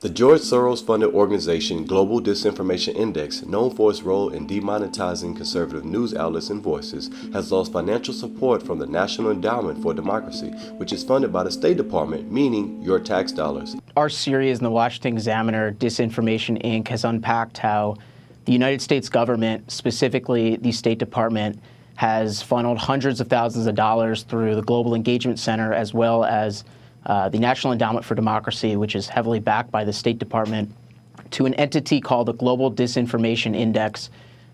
The George Soros-funded organization Global Disinformation Index, known for its role in demonetizing conservative news outlets and voices, has lost financial support from the National Endowment for Democracy, which is funded by the State Department, meaning your tax dollars. Our series in the Washington Examiner, Disinformation Inc., has unpacked how the United States government, specifically the State Department, has funneled hundreds of thousands of dollars through the Global Engagement Center as well as the National Endowment for Democracy, which is heavily backed by the State Department, to an entity called the Global Disinformation Index,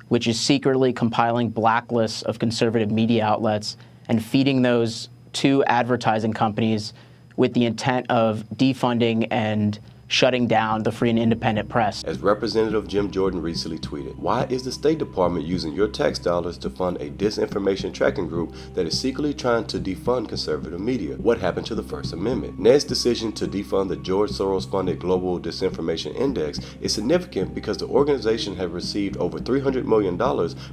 which is secretly compiling blacklists of conservative media outlets and feeding those to advertising companies with the intent of defunding and shutting down the free and independent press. As Representative Jim Jordan recently tweeted, why is the State Department using your tax dollars to fund a disinformation tracking group that is secretly trying to defund conservative media? What happened to the First Amendment? Ned's decision to defund the George Soros-funded Global Disinformation Index is significant because the organization has received over $300 million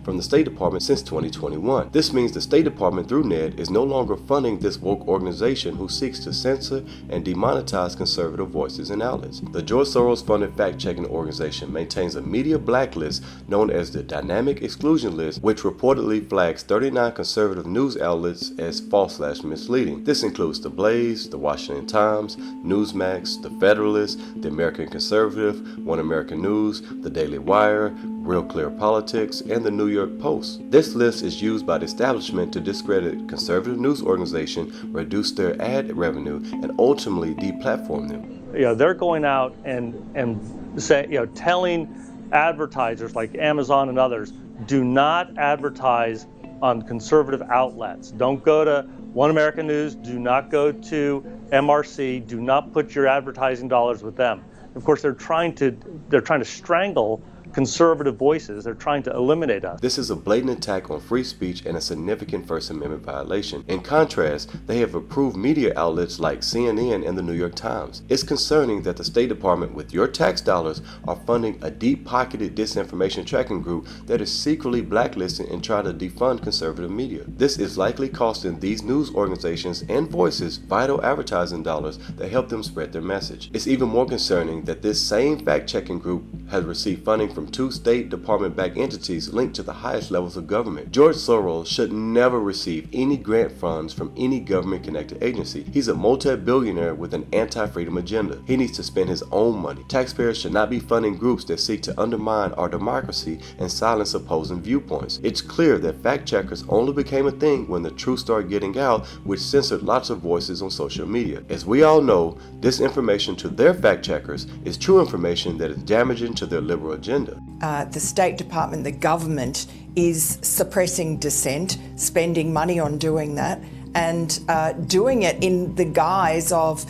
from the State Department since 2021. This means the State Department, through Ned, is no longer funding this woke organization who seeks to censor and demonetize conservative voices and outlets. The George Soros-funded fact-checking organization maintains a media blacklist known as the Dynamic Exclusion List, which reportedly flags 39 conservative news outlets as false/misleading. This includes The Blaze, The Washington Times, Newsmax, The Federalist, The American Conservative, One American News, The Daily Wire, Real Clear Politics, and The New York Post. This list is used by the establishment to discredit conservative news organizations, reduce their ad revenue, and ultimately deplatform them. They're going out and say, telling advertisers like Amazon and others, do not advertise on conservative outlets. Don't go to One American News. Do not go to MRC. Do not put your advertising dollars with them. Of course, they're trying to strangle conservative voices. They're trying to eliminate us. This is a blatant attack on free speech and a significant First Amendment violation. In contrast, they have approved media outlets like CNN and the New York Times. It's concerning that the State Department, with your tax dollars, are funding a deep-pocketed disinformation tracking group that is secretly blacklisting and trying to defund conservative media. This is likely costing these news organizations and voices vital advertising dollars that help them spread their message. It's even more concerning that this same fact-checking group has received funding from two State Department-backed entities linked to the highest levels of government. George Soros should never receive any grant funds from any government-connected agency. He's a multi-billionaire with an anti-freedom agenda. He needs to spend his own money. Taxpayers should not be funding groups that seek to undermine our democracy and silence opposing viewpoints. It's clear that fact-checkers only became a thing when the truth started getting out, which censored lots of voices on social media. As we all know, disinformation to their fact-checkers is true information that is damaging to their liberal agenda. The State Department, the government, is suppressing dissent, spending money on doing that, and doing it in the guise of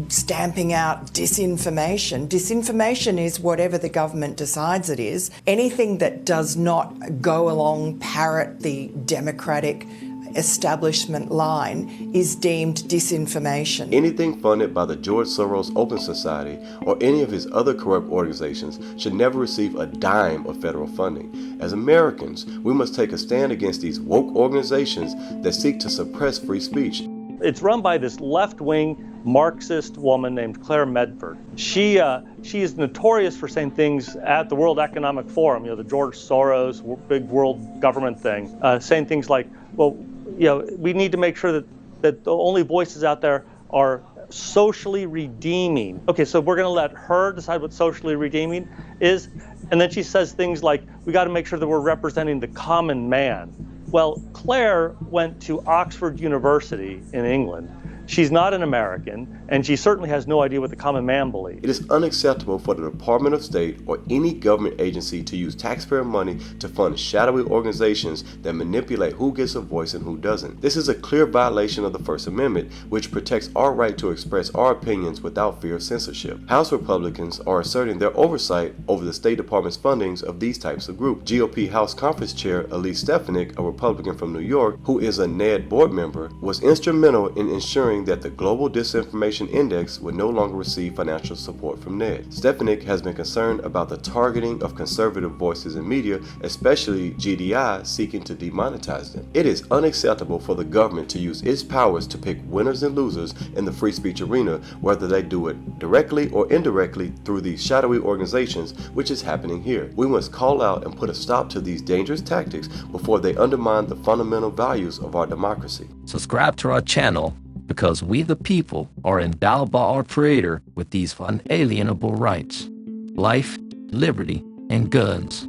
stamping out disinformation. Disinformation is whatever the government decides it is. Anything that does not go along, parrot the democratic establishment line is deemed disinformation. Anything funded by the George Soros Open Society or any of his other corrupt organizations should never receive a dime of federal funding. As Americans, we must take a stand against these woke organizations that seek to suppress free speech. It's run by this left-wing Marxist woman named Claire Medford. She is notorious for saying things at the World Economic Forum, the George Soros big world government thing, saying things like, well, we need to make sure that the only voices out there are socially redeeming. Okay, so we're going to let her decide what socially redeeming is. And then she says things like, we got to make sure that we're representing the common man. Well, Claire went to Oxford University in England. She's not an American, and she certainly has no idea what the common man believes. It is unacceptable for the Department of State or any government agency to use taxpayer money to fund shadowy organizations that manipulate who gets a voice and who doesn't. This is a clear violation of the First Amendment, which protects our right to express our opinions without fear of censorship. House Republicans are asserting their oversight over the State Department's fundings of these types of groups. GOP House Conference Chair Elise Stefanik, a Republican from New York, who is a NED board member, was instrumental in ensuring fearing that the Global Disinformation Index would no longer receive financial support from NED. Stefanik has been concerned about the targeting of conservative voices in media, especially GDI seeking to demonetize them. It is unacceptable for the government to use its powers to pick winners and losers in the free speech arena, whether they do it directly or indirectly through these shadowy organizations, which is happening here. We must call out and put a stop to these dangerous tactics before they undermine the fundamental values of our democracy. Subscribe to our channel because we the people are endowed by our Creator with these unalienable rights: life, liberty, and guns.